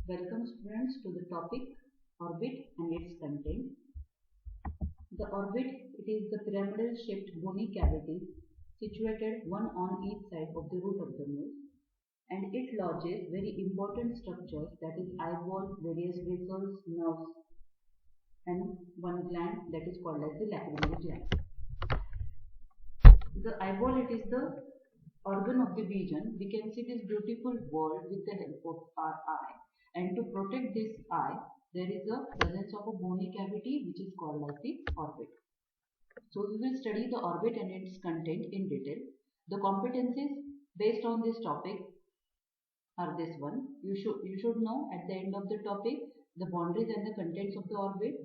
Welcome students to the topic orbit and its content. The orbit, it is the pyramidal shaped bony cavity situated one on each side of the root of the nose, and it lodges very important structures, that is eyeball, various vessels, nerves, and one gland that is called as the lacrimal gland. The eyeball, it is the organ of the vision. We can see this beautiful world with the help of our eye, and to protect this eye there is a presence of a bony cavity which is called as the orbit. So we will study the orbit and its content in detail. The competencies based on this topic are this one. You should know at the end of the topic the boundaries and the contents of the orbit,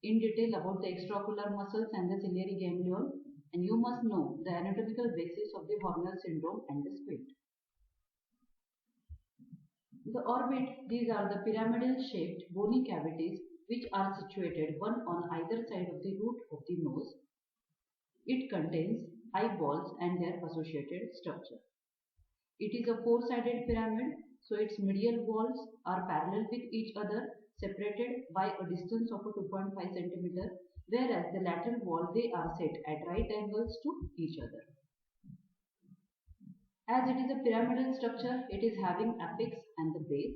in detail about the extraocular muscles and the ciliary ganglion, and you must know the anatomical basis of the Horner syndrome and the squint. The orbit, these are the pyramidal shaped bony cavities which are situated one on either side of the root of the nose. It contains eyeballs and their associated structure. It is a four-sided pyramid, so its medial walls are parallel with each other, separated by a distance of 2.5 cm, whereas the lateral wall, they are set at right angles to each other. As it is a pyramidal structure, it is having apex and the base.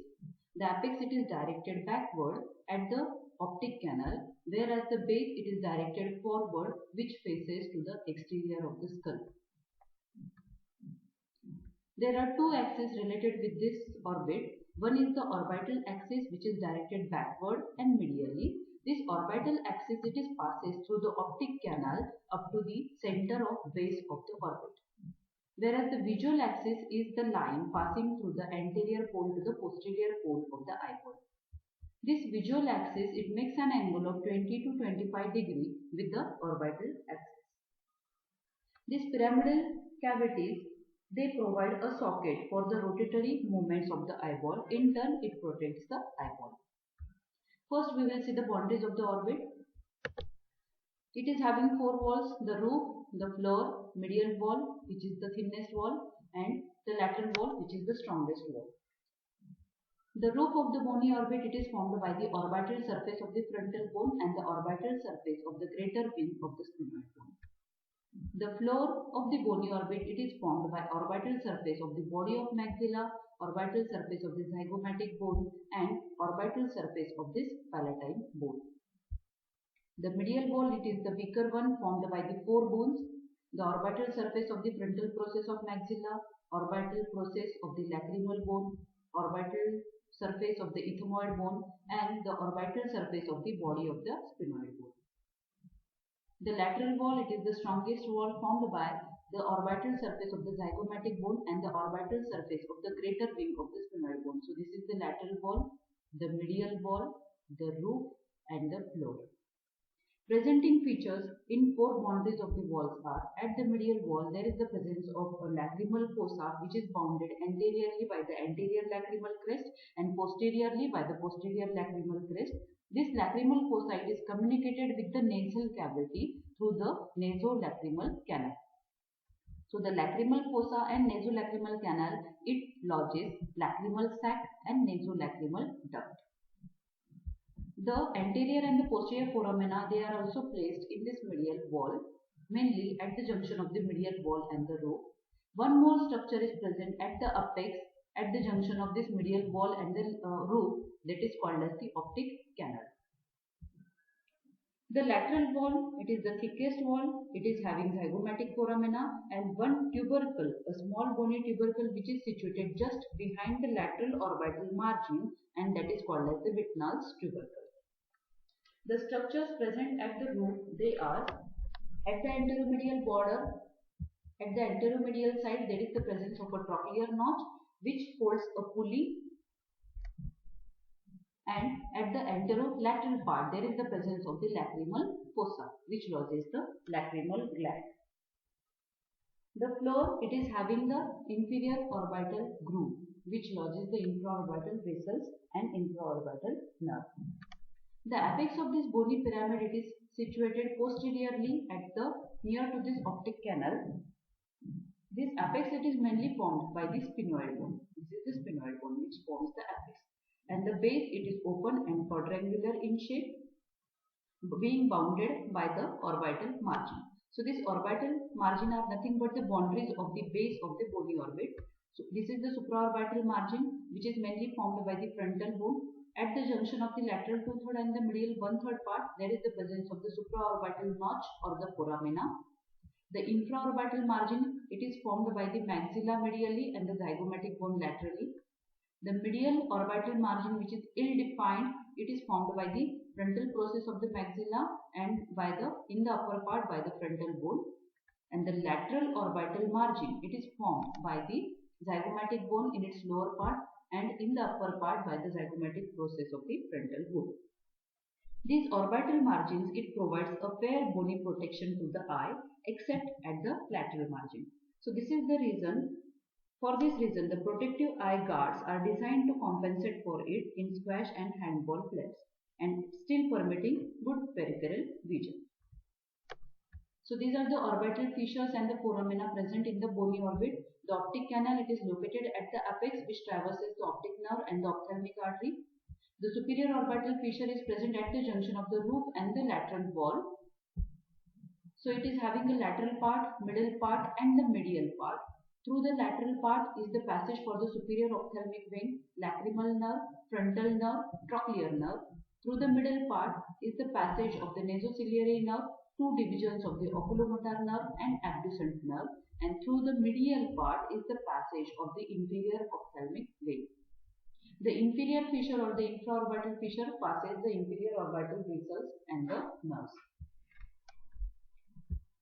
The apex, it is directed backward at the optic canal, whereas the base, it is directed forward, which faces to the exterior of the skull. There are two axes related with this orbit. One is the orbital axis, which is directed backward and medially. This orbital axis, it is passes through the optic canal up to the center of base of the orbit. Whereas the visual axis is the line passing through the anterior pole to the posterior pole of the eyeball. This visual axis, it makes an angle of 20 to 25 degree with the orbital axis. These pyramidal cavities, they provide a socket for the rotatory movements of the eyeball. In turn, it protects the eyeball. First, we will see the boundaries of the orbit. It is having four walls: the roof, the floor, medial wall, which is the thinnest wall, and the lateral wall, which is the strongest wall. The roof of the bony orbit, it is formed by the orbital surface of the frontal bone and the orbital surface of the greater wing of the sphenoid bone. The floor of the bony orbit, it is formed by orbital surface of the body of maxilla, orbital surface of the zygomatic bone, and orbital surface of this palatine bone. The medial wall, it is the weaker one, formed by the four bones: the orbital surface of the frontal process of maxilla, orbital process of the lacrimal bone, orbital surface of the ethmoid bone, and the orbital surface of the body of the sphenoid bone. The lateral wall, it is the strongest wall, formed by the orbital surface of the zygomatic bone and the orbital surface of the greater wing of the sphenoid bone. So this is the lateral wall, the medial wall, the roof, and the floor. Presenting features in four boundaries of the walls are: at the medial wall, there is the presence of a lacrimal fossa, which is bounded anteriorly by the anterior lacrimal crest and posteriorly by the posterior lacrimal crest. This lacrimal fossa is communicated with the nasal cavity through the nasolacrimal canal. So the lacrimal fossa and nasolacrimal canal, it lodges lacrimal sac and nasolacrimal duct. The anterior and the posterior foramina, they are also placed in this medial wall, mainly at the junction of the medial wall and the roof. One more structure is present at the apex, at the junction of this medial wall and the roof, that is called as the optic canal. The lateral wall, it is the thickest wall. It is having zygomatic foramina and one tubercle, a small bony tubercle, which is situated just behind the lateral orbital margin, and that is called as the Wittnall's tubercle. The structures present at the roof, they are: at the anteromedial border, at the anteromedial side, there is the presence of a trochlear notch which holds a pulley, and at the anterolateral part, there is the presence of the lacrimal fossa which lodges the lacrimal gland. The floor, it is having the inferior orbital groove which lodges the infraorbital vessels and infraorbital nerve. The apex of this bony pyramid, it is situated posteriorly at the near to this optic canal. This apex, it is mainly formed by the sphenoid bone. This is the sphenoid bone which forms the apex. and the base it is open and quadrangular in shape, being bounded by the orbital margin. So this orbital margin are nothing but the boundaries of the base of the bony orbit. So this is the supraorbital margin, which is mainly formed by the frontal bone. At the junction of the lateral 2/3 and the medial 1/3 part, there is the presence of the supraorbital notch or the foramina. The infraorbital margin, it is formed by the maxilla medially and the zygomatic bone laterally. The medial orbital margin, which is ill-defined, it is formed by the frontal process of the maxilla and in the upper part by the frontal bone. And the lateral orbital margin, it is formed by the zygomatic bone in its lower part and in the upper part by the zygomatic process of the frontal bone. These orbital margins, it provides a fair bony protection to the eye except at the lateral margin. So this is the reason. For this reason, the protective eye guards are designed to compensate for it in squash and handball players and still permitting good peripheral vision. So these are the orbital fissures and the foramina present in the bony orbit. The optic canal, it is located at the apex which traverses the optic nerve and the ophthalmic artery. The superior orbital fissure is present at the junction of the roof and the lateral wall. So it is having a lateral part, middle part and the medial part. Through the lateral part is the passage for the superior ophthalmic vein, lacrimal nerve, frontal nerve, trochlear nerve. Through the middle part is the passage of the nasociliary nerve, two divisions of the oculomotor nerve and abducent nerve, and through the medial part is the passage of the inferior ophthalmic vein. The inferior fissure or the infraorbital fissure passes the inferior orbital vessels and the nerves.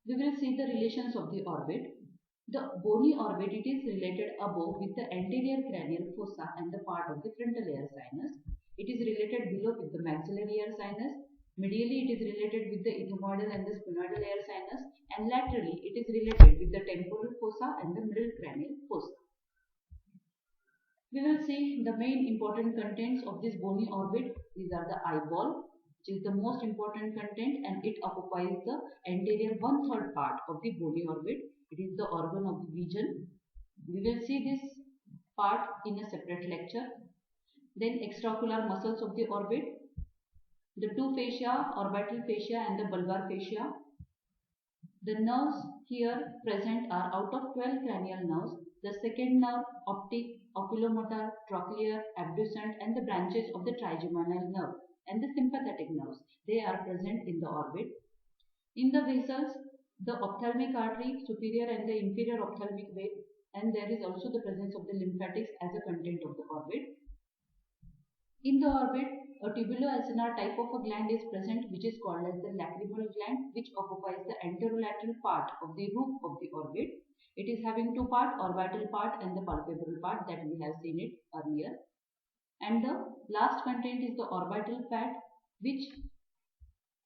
We will see the relations of the orbit. The bony orbit, it is related above with the anterior cranial fossa and the part of the frontal air sinus. It is related below with the maxillary air sinus. Medially, it is related with the ethmoidal and the sphenoidal air sinus, and laterally, it is related with the temporal fossa and the middle cranial fossa. We will see the main important contents of this bony orbit. These are the eyeball, which is the most important content, and it occupies the anterior 1/3 part of the bony orbit. It is the organ of the vision. We will see this part in a separate lecture. Then extraocular muscles of the orbit. The two fascia, orbital fascia and the bulbar fascia. The nerves here present are out of 12 cranial nerves. The second nerve, optic, oculomotor, trochlear, abducent and the branches of the trigeminal nerve and the sympathetic nerves. They are present in the orbit. In the vessels, the ophthalmic artery, superior and the inferior ophthalmic vein, and there is also the presence of the lymphatics as a content of the orbit. In the orbit, a tubuloacinar type of a gland is present which is called as the lacrimal gland, which occupies the anterolateral part of the roof of the orbit. It is having two parts, orbital part and the palpebral part, that we have seen it earlier. And the last content is the orbital fat, which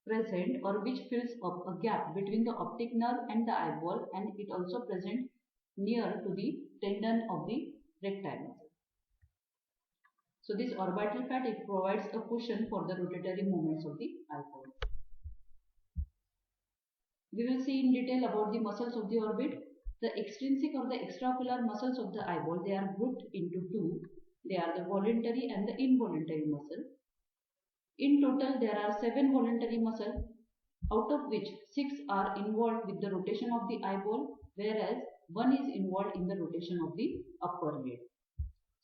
present or which fills up a gap between the optic nerve and the eyeball, and it also present near to the tendon of the recti muscle. So this orbital fat, it provides a cushion for the rotatory movements of the eyeball. We will see in detail about the muscles of the orbit. The extrinsic or the extraocular muscles of the eyeball, they are grouped into two. They are the voluntary and the involuntary muscle. In total, there are 7 voluntary muscles, out of which 6 are involved with the rotation of the eyeball, whereas 1 is involved in the rotation of the upper lid.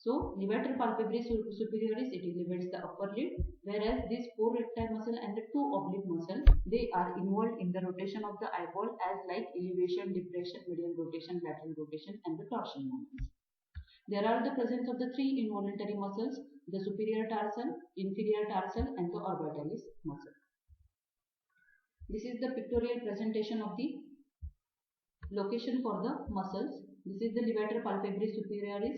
So, levator palpebrae superioris, it elevates the upper lid, whereas these 4 recti muscle and the 2 oblique muscle, they are involved in the rotation of the eyeball as like elevation, depression, medial rotation, lateral rotation and the torsion movements. There are the presence of the 3 involuntary muscles, the superior tarsal, inferior tarsal and the orbitalis muscle. This is the pictorial presentation of the location for the muscles. This is the levator palpebrae superioris.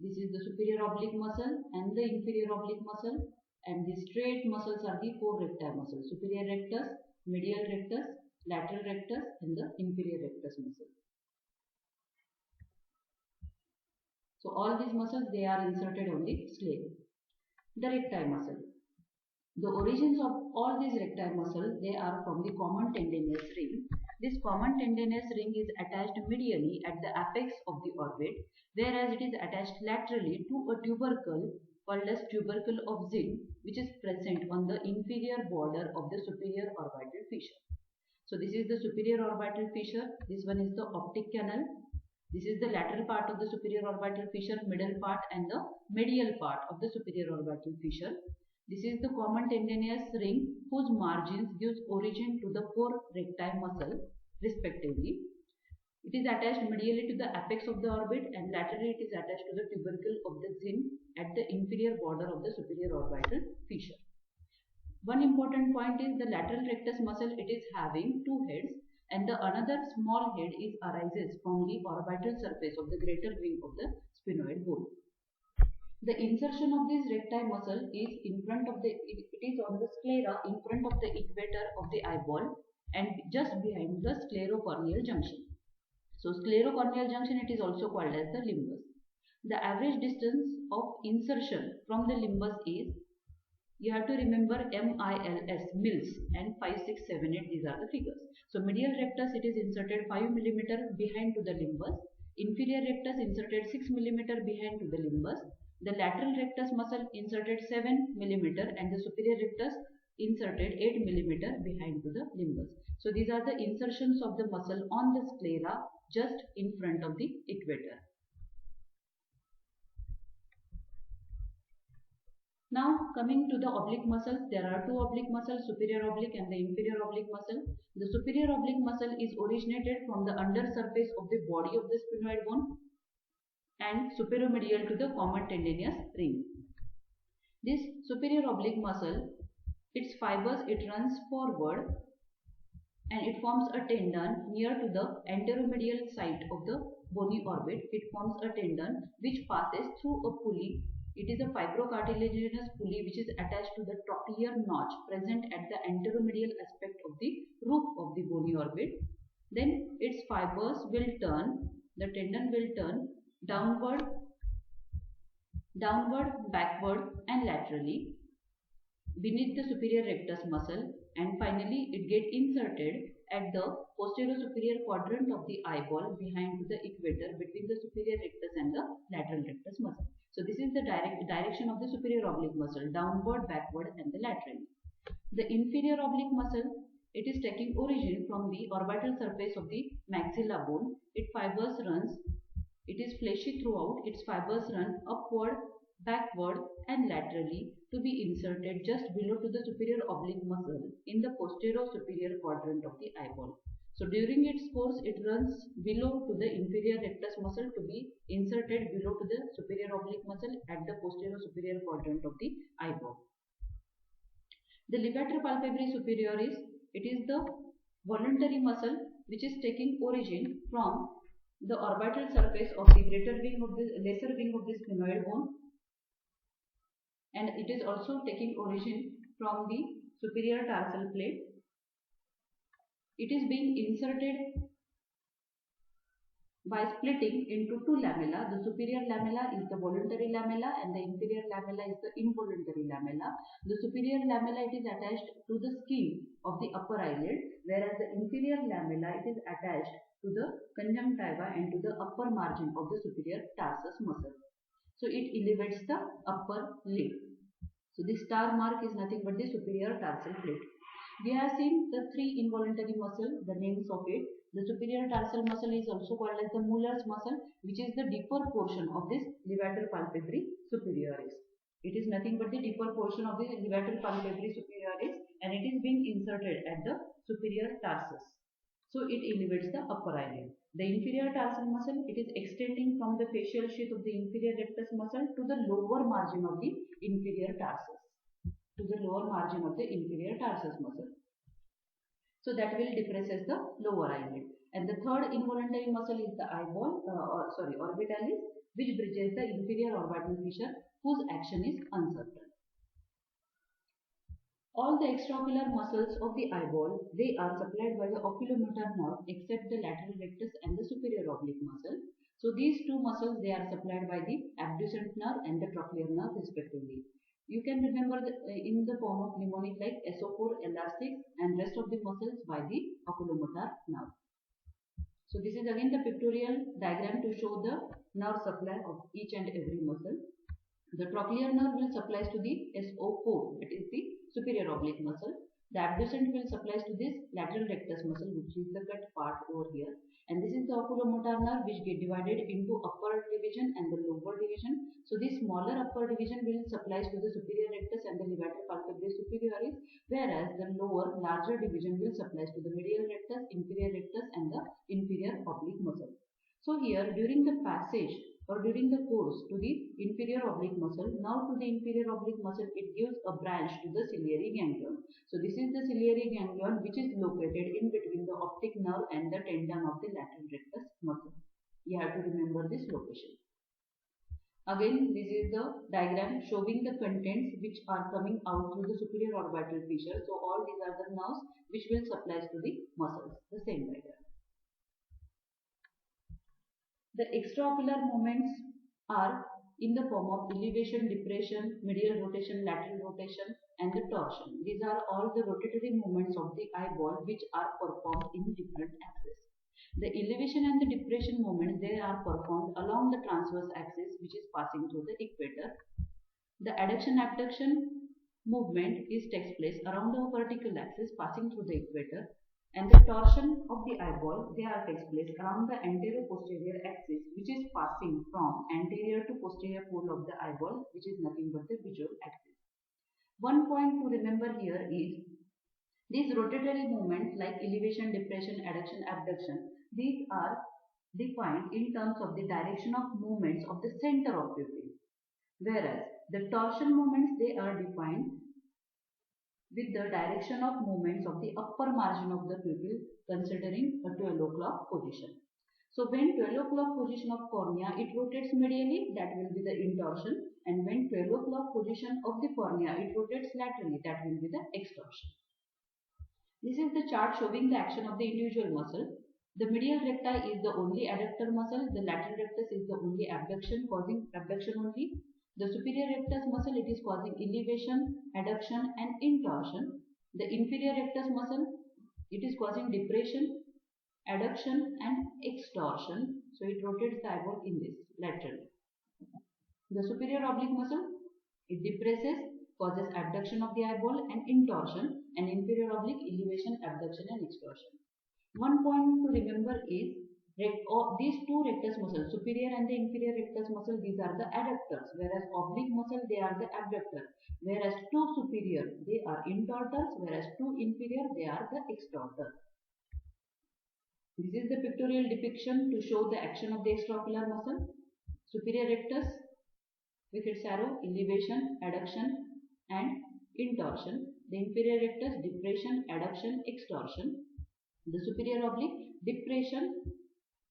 This is the superior oblique muscle and the inferior oblique muscle, and the straight muscles are the 4 recti muscles, superior rectus, medial rectus, lateral rectus and the inferior rectus muscle. So all these muscles, they are inserted on the sclera. The recti muscle. The origins of all these recti muscles, they are from the common tendinous ring. This common tendinous ring is attached medially at the apex of the orbit, whereas it is attached laterally to a tubercle called as tubercle of Zinn, which is present on the inferior border of the superior orbital fissure. So this is the superior orbital fissure. This one is the optic canal. This is the lateral part of the superior orbital fissure, middle part and the medial part of the superior orbital fissure. This is the common tendinous ring whose margins gives origin to the 4 recti muscle respectively. It is attached medially to the apex of the orbit and laterally it is attached to the tubercle of the Zinn at the inferior border of the superior orbital fissure. One important point is the lateral rectus muscle, it is having 2 heads and the another small head arises from the orbital surface of the greater wing of the sphenoid bone. The insertion of this recti muscle is in front of it is on the sclera in front of the equator of the eyeball and just behind the sclerocorneal junction. So sclerocorneal junction, it is also called as the limbus. The average distance of insertion from the limbus is, you have to remember mils and 5, 6, 7, 8, these are the figures. So medial rectus, it is inserted 5 mm behind to the limbus. Inferior rectus inserted 6 mm behind to the limbus. The lateral rectus muscle inserted 7 mm and the superior rectus inserted 8 mm behind to the limbus. So these are the insertions of the muscle on the sclera just in front of the equator. Now coming to the oblique muscles, there are 2 oblique muscles, superior oblique and the inferior oblique muscle. The superior oblique muscle is originated from the under surface of the body of the sphenoid bone and superomedial to the common tendinous ring. This superior oblique muscle, its fibers, it runs forward and it forms a tendon near to the anteromedial site of the bony orbit. It forms a tendon which passes through a pulley. It is a fibrocartilaginous pulley which is attached to the trochlear notch present at the anteromedial aspect of the roof of the bony orbit. Then its fibers will turn, the tendon will turn downward, backward and laterally beneath the superior rectus muscle, and finally it get inserted at the posterior superior quadrant of the eyeball behind the equator between the superior rectus and the lateral rectus muscle. So this is the direction of the superior oblique muscle, downward, backward and the laterally. The inferior oblique muscle, it is taking origin from the orbital surface of the maxilla bone. Its fibers runs, it is fleshy throughout, its fibers run upward, backward and laterally to be inserted just below to the superior oblique muscle in the posterior superior quadrant of the eyeball. So during its course, it runs below to the inferior rectus muscle to be inserted below to the superior oblique muscle at the posterior superior quadrant of the eyeball. The levator palpebrae superioris, it is the voluntary muscle which is taking origin from the orbital surface of the greater wing of the lesser wing of the sphenoid bone, and it is also taking origin from the superior tarsal plate. It is being inserted by splitting into 2 lamella. The superior lamella is the voluntary lamella and the inferior lamella is the involuntary lamella. The superior lamella, it is attached to the skin of the upper eyelid, whereas the inferior lamella, it is attached to the conjunctiva and to the upper margin of the superior tarsus muscle. So it elevates the upper lid. So this star mark is nothing but the superior tarsal plate. We have seen the 3 involuntary muscle, the names of it. The superior tarsal muscle is also called as the Mueller's muscle, which is the deeper portion of this levator palpebrae superioris. It is nothing but the deeper portion of the levator palpebrae superioris and it is being inserted at the superior tarsus. So it elevates the upper eyelid. The inferior tarsal muscle, it is extending from the facial sheath of the inferior rectus muscle to the lower margin of the inferior tarsus. To the lower margin of the inferior tarsus muscle. So that will depresses the lower eyelid. And the third involuntary muscle is the eyeball, orbitalis, which bridges the inferior orbital fissure whose action is uncertain. All the extraocular muscles of the eyeball, they are supplied by the oculomotor nerve except the lateral rectus and the superior oblique muscle. So these 2 muscles, they are supplied by the abducent nerve and the trochlear nerve respectively. You can remember in the form of mnemonic like SO4, LR6 and rest of the muscles by the oculomotor nerve. So this is again the pictorial diagram to show the nerve supply of each and every muscle. The trochlear nerve will supplies to the SO4, that is the superior oblique muscle. The abducent will supplies to this lateral rectus muscle, which is the cut part over here. And this is the oculomotor nerve, which get divided into upper division and the lower division. So this smaller upper division will supplies to the superior rectus and the levator palpebrae superioris, whereas the lower larger division will supplies to the medial rectus, inferior rectus and the inferior oblique muscle. So here during the passage or during the course to the inferior oblique muscle, now to the inferior oblique muscle, it gives a branch to the ciliary ganglion. So this is the ciliary ganglion, which is located in between the optic nerve and the tendon of the lateral rectus muscle. You have to remember this location. Again, this is the diagram showing the contents which are coming out through the superior orbital fissure. So all these are the nerves which will supply to the muscles. The same diagram. The extraocular movements are in the form of elevation, depression, medial rotation, lateral rotation and the torsion. These are all the rotatory movements of the eyeball which are performed in different axes. The elevation and the depression movements, they are performed along the transverse axis which is passing through the equator. The adduction abduction movement takes place around the vertical axis passing through the equator. And the torsion of the eyeball, they are takes place around the anterior-posterior axis, which is passing from anterior to posterior pole of the eyeball, which is nothing but the visual axis. One point to remember here is these rotatory movements like elevation, depression, adduction, abduction, these are defined in terms of the direction of movements of the center of pupil, whereas the torsion movements, they are defined with the direction of movements of the upper margin of the pupil considering a 12 o'clock position. So when 12 o'clock position of cornea, it rotates medially, that will be the intorsion, and when 12 o'clock position of the cornea, it rotates laterally, that will be the extorsion. This is the chart showing the action of the individual muscle. The medial recti is the only adductor muscle, the lateral rectus is the only abduction, causing abduction only. The superior rectus muscle, it is causing elevation, adduction and intorsion. The inferior rectus muscle, it is causing depression, adduction and extorsion. So it rotates the eyeball in this laterally. The superior oblique muscle, it depresses, causes abduction of the eyeball and intorsion, and inferior oblique elevation, abduction and extorsion. One point to remember is these two rectus muscles, superior and the inferior rectus muscle, these are the adductors, whereas oblique muscle, they are the abductor, whereas two superior, they are intorters, whereas two inferior, they are the extorters. This is the pictorial depiction to show the action of the extraocular muscle. Superior rectus with its arrow, elevation, adduction and intorsion. The inferior rectus, depression, adduction, extorsion. The superior oblique, depression,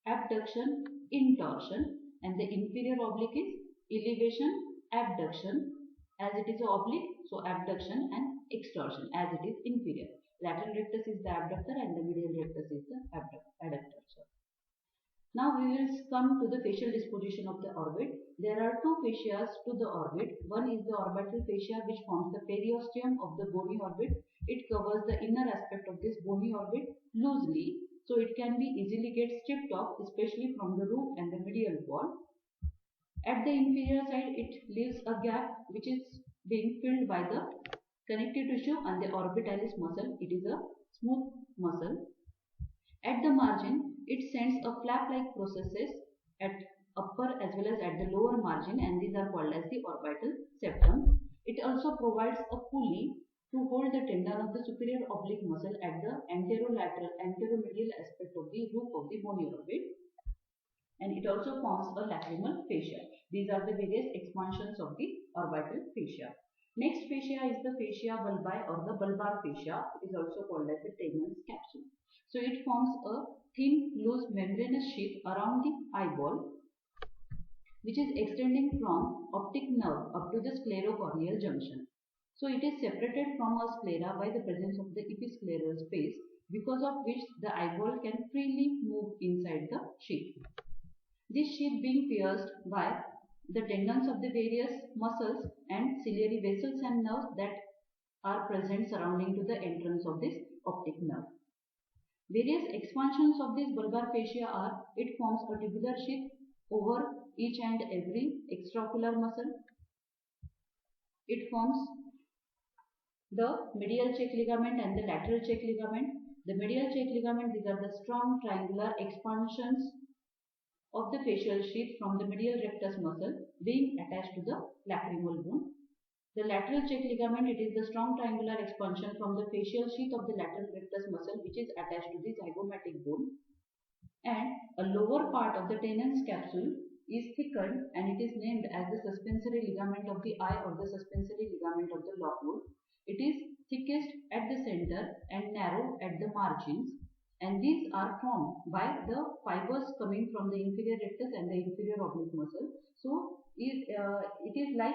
abduction, intorsion, and the inferior oblique is elevation, abduction, as it is oblique, so abduction and extorsion as it is inferior. Lateral rectus is the abductor and the medial rectus is the adductor. Now we will come to the facial disposition of the orbit. There are two fascias to the orbit. One is the orbital fascia, which forms the periosteum of the bony orbit. It covers the inner aspect of this bony orbit loosely, so it can be easily get stripped off, especially from the roof and the medial wall. At the inferior side, it leaves a gap which is being filled by the connective tissue and the orbitalis muscle. It is a smooth muscle. At the margin, it sends a flap-like processes at upper as well as at the lower margin, and these are called as the orbital septum. It also provides a pulley to hold the tendon of the superior oblique muscle at the anterolateral, anteromedial aspect of the roof of the bony orbit, and it also forms a lacrimal fascia. These are the various expansions of the orbital fascia. Next fascia is the fascia bulbi or the bulbar fascia. It is also called as the Tegnan's capsule. So it forms a thin, loose membranous sheath around the eyeball, which is extending from optic nerve up to the sclerocorneal junction. So it is separated from a sclera by the presence of the episcleral space, because of which the eyeball can freely move inside the sheath. This sheath being pierced by the tendons of the various muscles and ciliary vessels and nerves that are present surrounding to the entrance of this optic nerve. Various expansions of this bulbar fascia are, it forms a tubular sheath over each and every extraocular muscle. It forms the medial check ligament and the lateral check ligament. The medial check ligament, these are the strong triangular expansions of the facial sheath from the medial rectus muscle being attached to the lacrimal bone. The lateral check ligament, it is the strong triangular expansion from the facial sheath of the lateral rectus muscle which is attached to the zygomatic bone. And a lower part of the Tenon's capsule is thickened and it is named as the suspensory ligament of the eye or the suspensory ligament of the Lockwood. It is thickest at the center and narrow at the margins, and these are formed by the fibers coming from the inferior rectus and the inferior oblique muscle. So it is like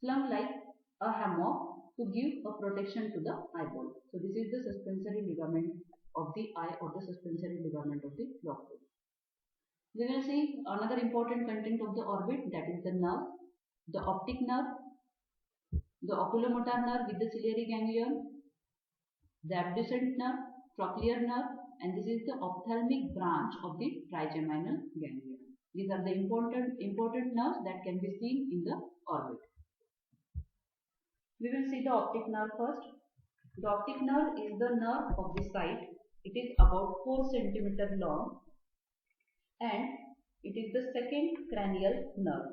slung like a hammock to give a protection to the eyeball. So this is the suspensory ligament of the eye or the suspensory ligament of the Lockwood. We will see another important content of the orbit, that is the nerve, the optic nerve, the oculomotor nerve with the ciliary ganglion, the abducent nerve, trochlear nerve, and this is the ophthalmic branch of the trigeminal ganglion. These are the important nerves that can be seen in the orbit. We will see the optic nerve first. The optic nerve is the nerve of the sight. It is about 4 cm long and it is the second cranial nerve.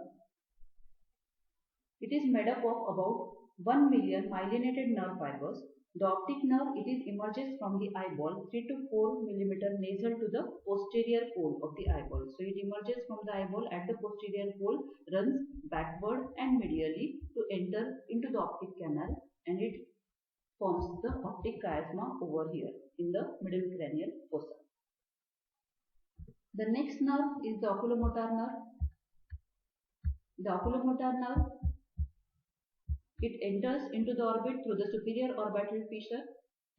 It is made up of about 1 million myelinated nerve fibers. The optic nerve, it is emerges from the eyeball 3 to 4 mm nasal to the posterior pole of the eyeball. So it emerges from the eyeball at the posterior pole, runs backward and medially to enter into the optic canal, and it forms the optic chiasma over here in the middle cranial fossa. The next nerve is the oculomotor nerve. The oculomotor nerve, it enters into the orbit through the superior orbital fissure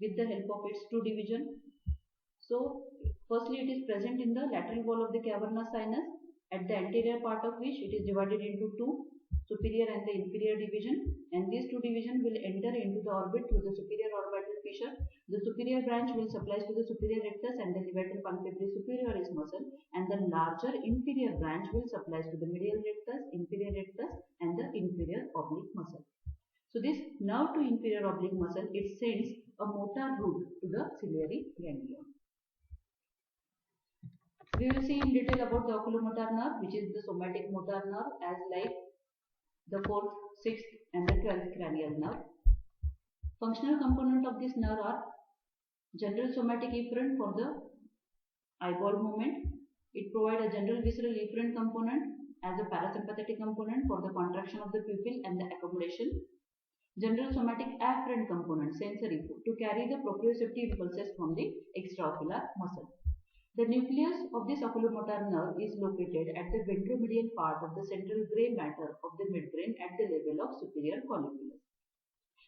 with the help of its two division. So, firstly it is present in the lateral wall of the cavernous sinus, at the anterior part of which it is divided into two, superior and the inferior division, and these two divisions will enter into the orbit through the superior orbital fissure. The superior branch will supply to the superior rectus and the levator palpebrae superioris muscle, and the larger inferior branch will supply to the medial rectus, inferior rectus, and the inferior oblique muscle. So this nerve to inferior oblique muscle, it sends a motor route to the ciliary ganglion. We will see in detail about the oculomotor nerve, which is the somatic motor nerve, as like the 4th, 6th and the 12th cranial nerve. Functional component of this nerve are general somatic efferent for the eyeball movement. It provides a general visceral efferent component as a parasympathetic component for the contraction of the pupil and the accommodation. General somatic afferent component, sensory, to carry the proprioceptive impulses from the extraocular muscle. The nucleus of this oculomotor nerve is located at the ventromedial part of the central grey matter of the midbrain at the level of superior colliculus.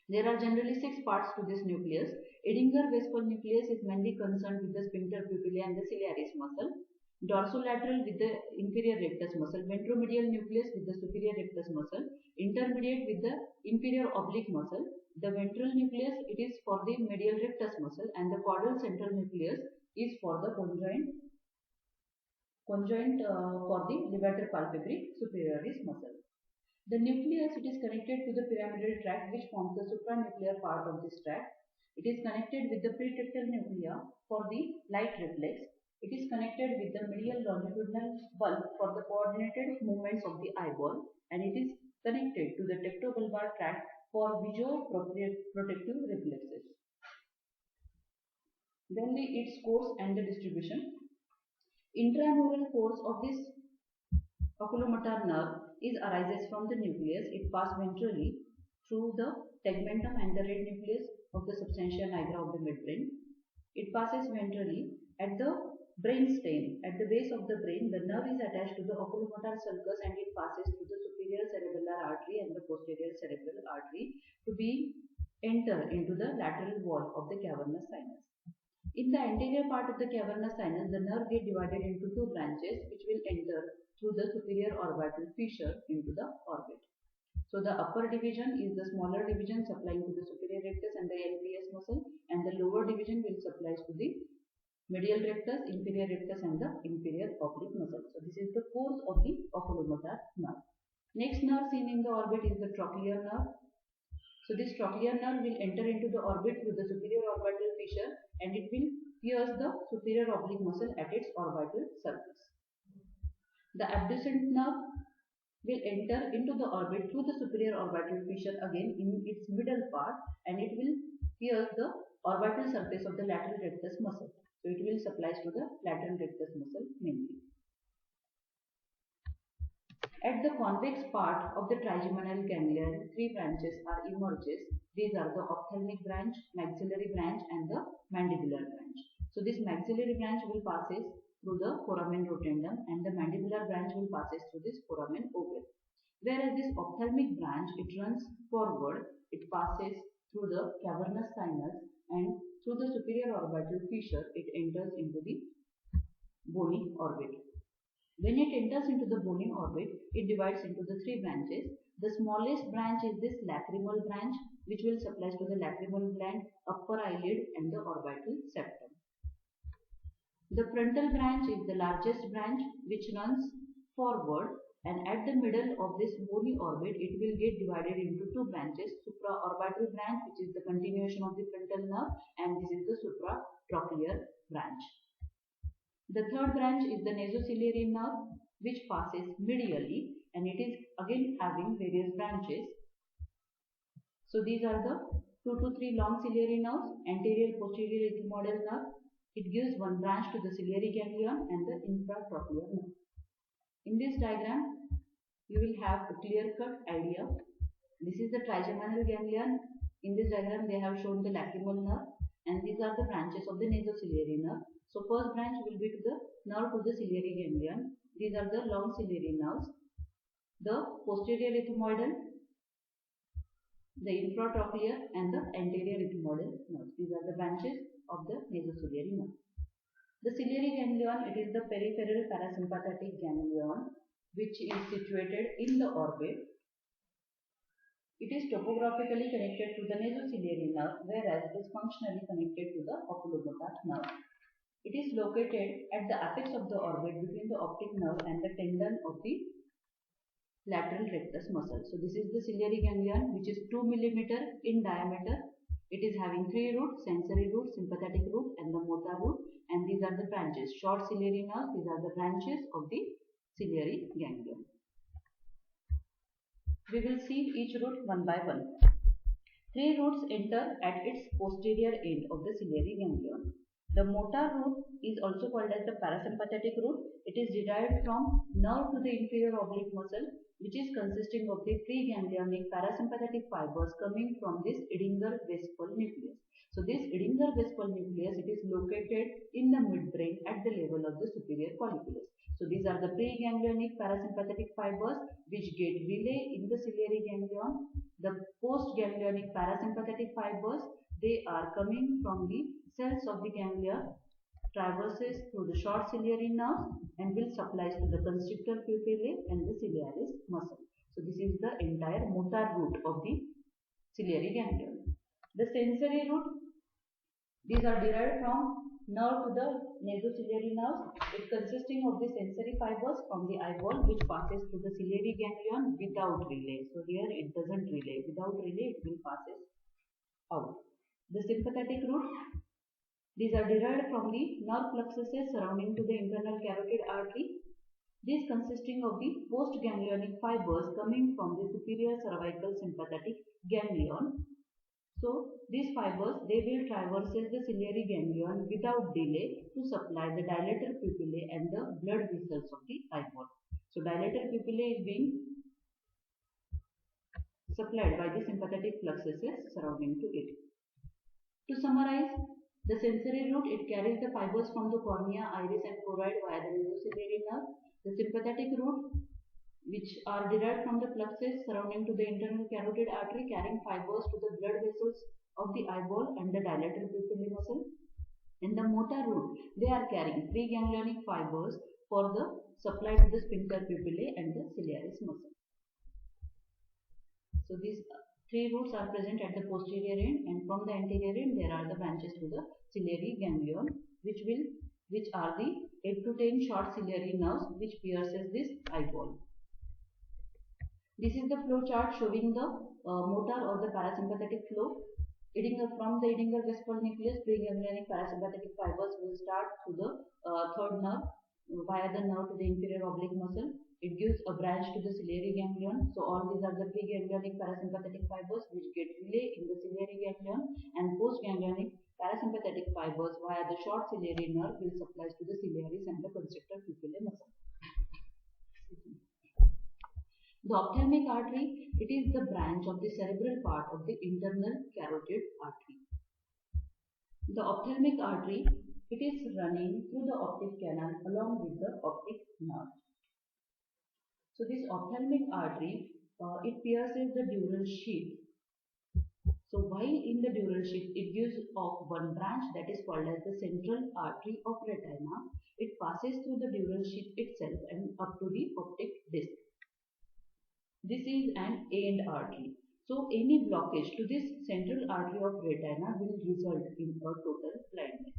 There are generally 6 parts to this nucleus. Edinger-Westphal nucleus is mainly concerned with the sphincter pupillae and the ciliaris muscle. Dorsolateral with the inferior rectus muscle, ventromedial nucleus with the superior rectus muscle, intermediate with the inferior oblique muscle. The ventral nucleus, it is for the medial rectus muscle, and the caudal central nucleus is for the conjoint for the levator palpebrae superioris muscle. The nucleus, it is connected to the pyramidal tract which forms the supranuclear part of this tract. It is connected with the pretectal nuclei for the light reflex. It is connected with the medial longitudinal bulb for the coordinated movements of the eyeball, and it is connected to the tectobulbar tract for visual-protective reflexes. Then its course and the distribution. Intraneural course of this oculomotor nerve arises from the nucleus. It passes ventrally through the tegmentum and the red nucleus of the substantia nigra of the midbrain. It passes ventrally at the brainstem. At the base of the brain, the nerve is attached to the oculomotor sulcus and it passes through the superior cerebellar artery and the posterior cerebral artery to be enter into the lateral wall of the cavernous sinus. In the anterior part of the cavernous sinus, the nerve gets divided into 2 branches which will enter through the superior orbital fissure into the orbit. So the upper division is the smaller division supplying to the superior rectus and the LPS muscle, and the lower division will supply to the medial rectus, inferior rectus and the inferior oblique muscle. So this is the course of the oculomotor nerve. Next nerve seen in the orbit is the trochlear nerve. So this trochlear nerve will enter into the orbit through the superior orbital fissure and it will pierce the superior oblique muscle at its orbital surface. The abducent nerve will enter into the orbit through the superior orbital fissure again in its middle part and it will pierce the orbital surface of the lateral rectus muscle. So it will supply to the lateral rectus muscle mainly. At the convex part of the trigeminal ganglion, three branches are emerges. These are the ophthalmic branch, maxillary branch and the mandibular branch. So this maxillary branch will passes through the foramen rotundum and the mandibular branch will passes through this foramen ovale. Whereas this ophthalmic branch, it runs forward, it passes through the cavernous sinus and through the superior orbital fissure, it enters into the bony orbit. When it enters into the bony orbit, it divides into the three branches. The smallest branch is this lacrimal branch, which will supply to the lacrimal gland, upper eyelid and the orbital septum. The frontal branch is the largest branch which runs forward and at the middle of this bony orbit, it will get divided into two branches, supraorbital branch which is the continuation of the frontal nerve and this is the supratrochlear branch. The third branch is the nasociliary nerve which passes medially and it is again having various branches. So these are the 2 to 3 long ciliary nerves, anterior posterior ethmoidal nerve. It gives one branch to the ciliary ganglion and the infratrochlear nerve. In this diagram, you will have a clear-cut idea. This is the trigeminal ganglion. In this diagram, they have shown the lacrimal nerve and these are the branches of the nasociliary nerve. So first branch will be to the nerve to the ciliary ganglion. These are the long ciliary nerves. The posterior ethmoidal, the infratrochlear and the anterior ethmoidal nerves. These are the branches of the nasociliary nerve. The ciliary ganglion, it is the peripheral parasympathetic ganglion which is situated in the orbit. It is topographically connected to the nasociliary nerve whereas it is functionally connected to the oculomotor nerve. It is located at the apex of the orbit between the optic nerve and the tendon of the lateral rectus muscle. So this is the ciliary ganglion which is 2 mm in diameter. It is having 3 roots, sensory root, sympathetic root and the motor root and these are the branches. Short ciliary nerve, these are the branches of the ciliary ganglion. We will see each root one by one. 3 roots enter at its posterior end of the ciliary ganglion. The motor root is also called as the parasympathetic root. It is derived from nerve to the inferior oblique muscle which is consisting of the preganglionic parasympathetic fibers coming from this Edinger-Westphal nucleus. So this Edinger-Westphal nucleus, it is located in the midbrain at the level of the superior colliculus. So these are the preganglionic parasympathetic fibers which get relay in the ciliary ganglion. The postganglionic parasympathetic fibers, they are coming from the cells of the ganglia, traverses through the short ciliary nerves and will supply to the constrictor pupillae and the ciliaris muscle. So this is the entire motor root of the ciliary ganglion. The sensory root, these are derived from nerve to the nasociliary nerves. It consisting of the sensory fibers from the eyeball which passes to the ciliary ganglion without relay. So here it doesn't relay. Without relay it will passes out. The sympathetic root, these are derived from the nerve plexuses surrounding to the internal carotid artery. These consisting of the postganglionic fibers coming from the superior cervical sympathetic ganglion. So these fibers, they will traverse the ciliary ganglion without delay to supply the dilator pupillae and the blood vessels of the eyeball. So dilator pupillae is being supplied by the sympathetic plexuses surrounding to it. To summarize, the sensory root, it carries the fibers from the cornea, iris and choroid via the nasociliary nerve. The sympathetic root, which are derived from the plexus surrounding to the internal carotid artery, carrying fibers to the blood vessels of the eyeball and the dilator pupillae muscle. In the motor root, they are carrying preganglionic fibers for the supply to the sphincter pupillae and the ciliaris muscle. So these 3 roots are present at the posterior end and from the anterior end there are the branches to the ciliary ganglion which are the 8 to 10 short ciliary nerves which pierces this eyeball. This is the flow chart showing the motor or the parasympathetic flow. From the Edinger-Westphal nucleus, preganglionic parasympathetic fibers will start through the third nerve via the nerve to the inferior oblique muscle. It gives a branch to the ciliary ganglion. So all these are the preganglionic parasympathetic fibers which get relay in the ciliary ganglion, and postganglionic parasympathetic fibers via the short ciliary nerve will supply to the ciliaris and the constrictor pupillae muscle. The ophthalmic artery, it is the branch of the cerebral part of the internal carotid artery. The ophthalmic artery, it is running through the optic canal along with the optic nerve. So this ophthalmic artery, it pierces the dural sheath. So while in the dural sheath, it gives off one branch that is called as the central artery of retina. It passes through the dural sheath itself and up to the optic disc. This is an end artery. So any blockage to this central artery of retina will result in a total blindness.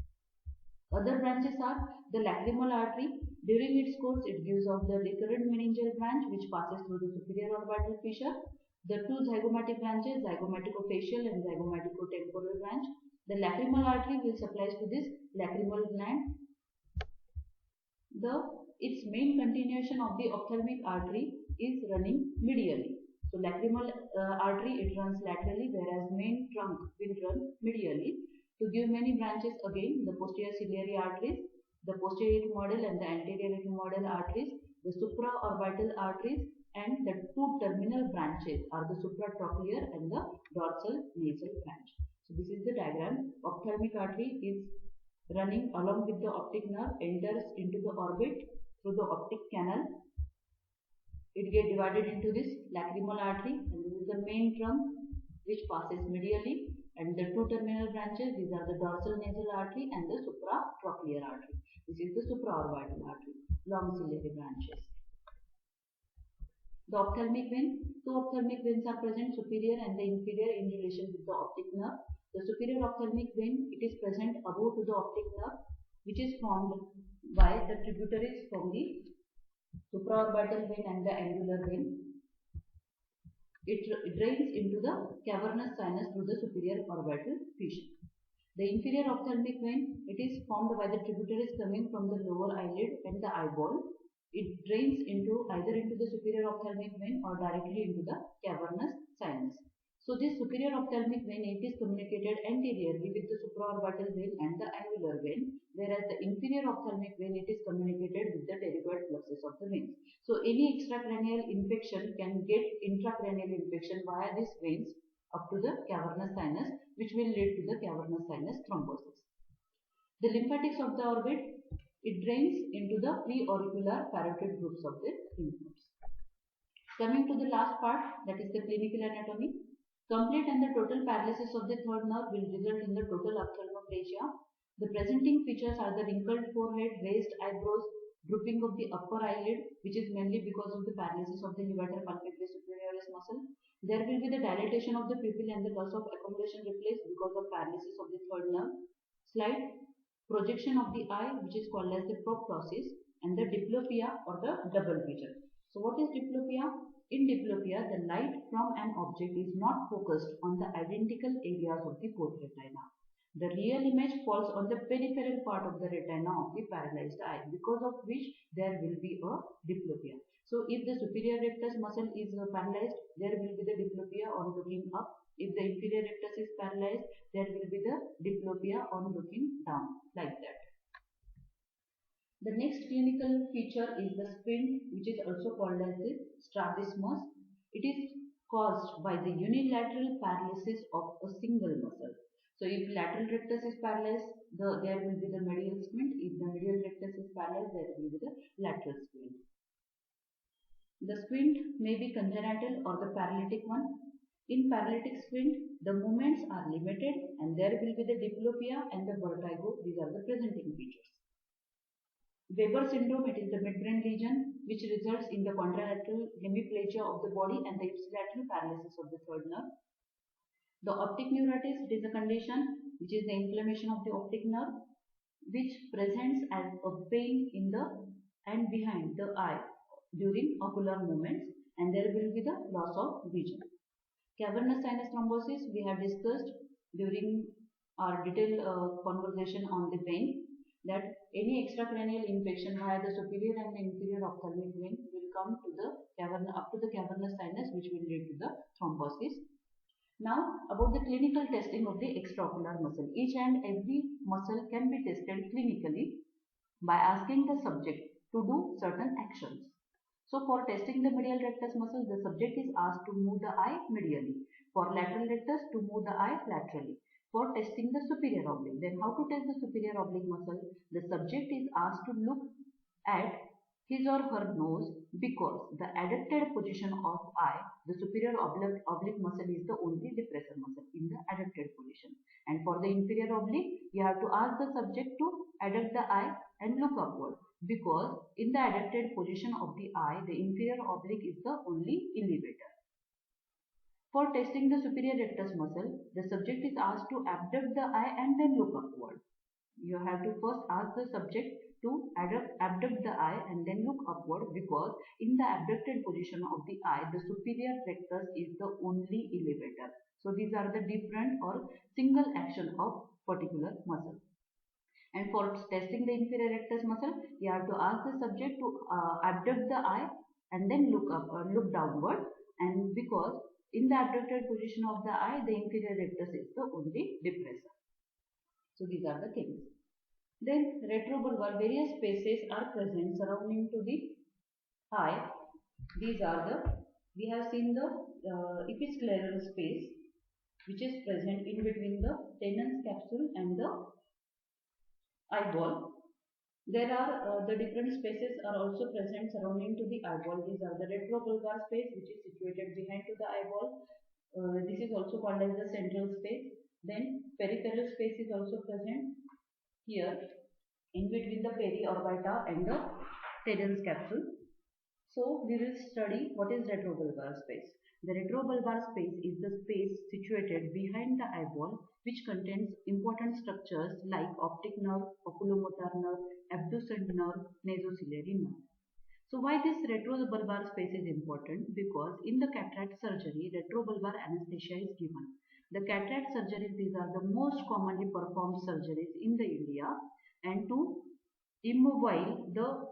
Other branches are the lacrimal artery. During its course, it gives off the recurrent meningeal branch which passes through the superior orbital fissure. The two zygomatic branches, zygomaticofacial and zygomaticotemporal branch. The lacrimal artery will supply to this lacrimal gland. Its main continuation of the ophthalmic artery is running medially. So lacrimal artery, it runs laterally, whereas main trunk will run medially. To give many branches again, the posterior ciliary arteries, the posterior ethmoidal and the anterior ethmoidal arteries, the supraorbital arteries, and the two terminal branches are the supratrochlear and the dorsal nasal branch. So this is the diagram. Ophthalmic artery is running along with the optic nerve, enters into the orbit through the optic canal. It gets divided into this lacrimal artery, and this is the main trunk which passes medially, and the two terminal branches, these are the dorsal nasal artery and the supratrochlear artery. This is the supraorbital artery, long ciliary branches. The ophthalmic vein, two ophthalmic veins are present, superior and the inferior, in relation with the optic nerve. The superior ophthalmic vein, it is present above to the optic nerve, which is formed by the tributaries from the supraorbital vein and the angular vein. It drains into the cavernous sinus through the superior orbital fissure. The inferior ophthalmic vein, it is formed by the tributaries coming from the lower eyelid and the eyeball. It drains either into the superior ophthalmic vein or directly into the cavernous sinus. So this superior ophthalmic vein, it is communicated anteriorly with the supraorbital vein and the angular vein, whereas the inferior ophthalmic vein, it is communicated with the pterygoid plexus of the veins. So any extracranial infection can get intracranial infection via these veins up to the cavernous sinus, which will lead to the cavernous sinus thrombosis. The lymphatics of the orbit, it drains into the preauricular parotid groups of the lymph nodes. Coming to the last part, that is the clinical anatomy. Complete and the total paralysis of the third nerve will result in the total ophthalmoplegia. The presenting features are the wrinkled forehead, raised eyebrows, drooping of the upper eyelid, which is mainly because of the paralysis of the levator palpebrae superioris muscle. There will be the dilatation of the pupil and the loss of accumulation reflex because of paralysis of the third nerve. Slight projection of the eye, which is called as the proptosis, and the diplopia or the double vision. So what is diplopia? In diplopia, the light from an object is not focused on the identical areas of the fourth retina. The real image falls on the peripheral part of the retina of the paralyzed eye, because of which there will be a diplopia. So if the superior rectus muscle is paralyzed, there will be the diplopia on looking up. If the inferior rectus is paralyzed, there will be the diplopia on looking down, like that. The next clinical feature is the squint, which is also called as the strabismus. It is caused by the unilateral paralysis of a single muscle. So if lateral rectus is paralyzed, there will be the medial squint. If the medial rectus is paralyzed, there will be the lateral squint. The squint may be congenital or the paralytic one. In paralytic squint, the movements are limited and there will be the diplopia and the vertigo. These are the presenting features. Weber syndrome, it is the midbrain lesion which results in the contralateral hemiplegia of the body and the ipsilateral paralysis of the third nerve. The optic neuritis, it is a condition which is the inflammation of the optic nerve, which presents as a pain in the and behind the eye during ocular movements, and there will be the loss of vision. Cavernous sinus thrombosis we have discussed during our detailed conversation on the vein, that any extracranial infection via the superior and the inferior ophthalmic vein will come to the up to the cavernous sinus, which will lead to the thrombosis. Now about the clinical testing of the extraocular muscle. Each and every muscle can be tested clinically by asking the subject to do certain actions. So for testing the medial rectus muscle, the subject is asked to move the eye medially. For lateral rectus, to move the eye laterally. For testing the superior oblique, then how to test the superior oblique muscle? The subject is asked to look at his or her nose, because the adducted position of eye, the superior oblique muscle is the only depressor muscle in the adducted position. And for the inferior oblique, you have to ask the subject to adduct the eye and look upward, because in the adducted position of the eye, the inferior oblique is the only elevator. For testing the superior rectus muscle, the subject is asked to abduct the eye and then look upward. You have to first ask the subject to abduct the eye and then look upward, because in the abducted position of the eye, the superior rectus is the only elevator. So these are the different or single action of particular muscle. And for testing the inferior rectus muscle, you have to ask the subject to abduct the eye and then look downward, and because in the abducted position of the eye, the inferior rectus is the only depressor. So these are the cases. Then retrobulbar, various spaces are present surrounding to the eye. These are the, we have seen the episcleral space, which is present in between the Tenon's capsule and the eyeball. There are the different spaces are also present surrounding to the eyeball. These are the retrobulbar space, which is situated behind to the eyeball. This is also called as the central space. Then peripheral space is also present here in between the periorbita and the Tenon's capsule. So we will study what is retrobulbar space. The retrobulbar space is the space situated behind the eyeball, which contains important structures like optic nerve, oculomotor nerve, abducent nerve, nasociliary nerve. So why this retrobulbar space is important? Because in the cataract surgery, retrobulbar anesthesia is given. The cataract surgeries, these are the most commonly performed surgeries in the India, and to immobile the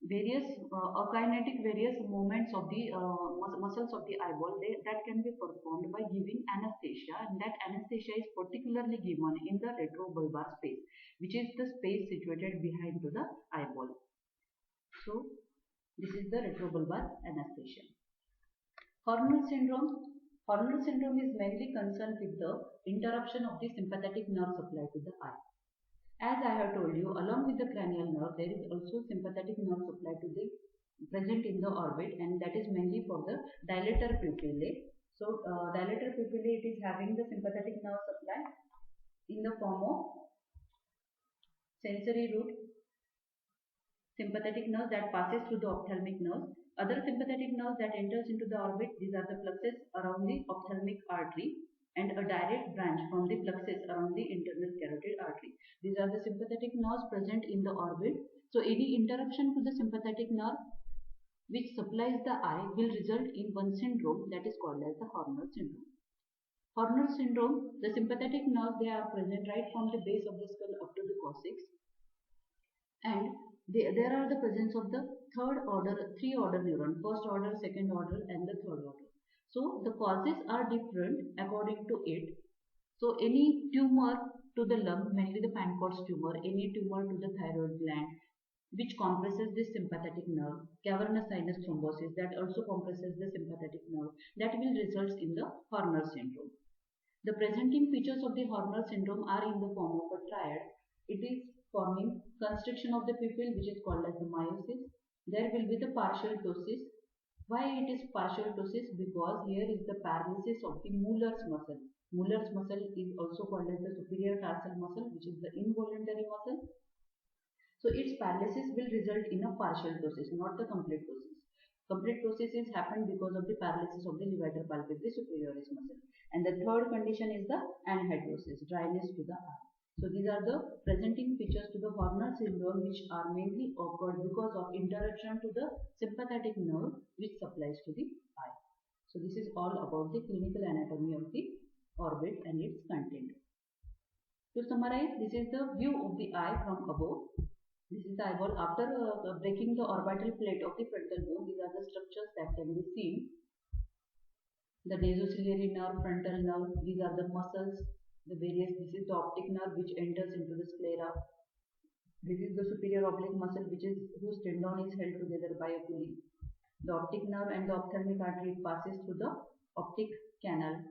various akinetic various movements of the muscles of the eyeball, that can be performed by giving anesthesia, and that anesthesia is particularly given in the retrobulbar space, which is the space situated behind to the eyeball. So this is the retrobulbar anesthesia. Horner syndrome. Horner syndrome is mainly concerned with the interruption of the sympathetic nerve supply to the eye. As I have told you, along with the cranial nerve, there is also sympathetic nerve supply to the present in the orbit, and that is mainly for the dilator pupillae. So dilator pupillae, it is having the sympathetic nerve supply in the form of sensory root sympathetic nerve that passes through the ophthalmic nerve. Other sympathetic nerves that enters into the orbit, these are the plexus around the ophthalmic artery, and a direct branch from the plexus around the internal carotid artery. These are the sympathetic nerves present in the orbit. So any interruption to the sympathetic nerve which supplies the eye will result in one syndrome, that is called as the Horner syndrome. Horner syndrome, the sympathetic nerves, they are present right from the base of the skull up to the coccyx, and there are the presence of the three order neuron, first order, second order, and the third order. So the causes are different according to it. So any tumor to the lung, mainly the Pankot's tumor, any tumor to the thyroid gland, which compresses the sympathetic nerve, cavernous sinus thrombosis, that also compresses the sympathetic nerve, that will result in the Horner syndrome. The presenting features of the Horner syndrome are in the form of a triad. It is forming constriction of the pupil, which is called as the miosis. There will be the partial ptosis. Why it is partial ptosis? Because here is the paralysis of the Mueller's muscle. Mueller's muscle is also called as the superior tarsal muscle, which is the involuntary muscle. So its paralysis will result in a partial ptosis, not the complete ptosis. Complete ptosis is happened because of the paralysis of the levator palpebris superioris muscle. And the third condition is the anhidrosis, dryness to the eye. So these are the presenting features to the Horner syndrome, which are mainly occurred because of interruption to the sympathetic nerve which supplies to the eye. So this is all about the clinical anatomy of the orbit and its content. To summarize, this is the view of the eye from above. This is the eyeball. After breaking the orbital plate of the frontal bone, these are the structures that can be seen. The nasociliary nerve, frontal nerve, these are the muscles, the various, this is the optic nerve which enters into the sclera. This is the superior oblique muscle which is, whose tendon is held together by a pulley. The optic nerve and the ophthalmic artery passes through the optic canal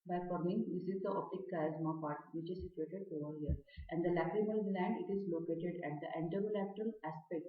by forming, this is the optic chiasma part which is situated over here. And the lacrimal gland, it is located at the anterolateral aspect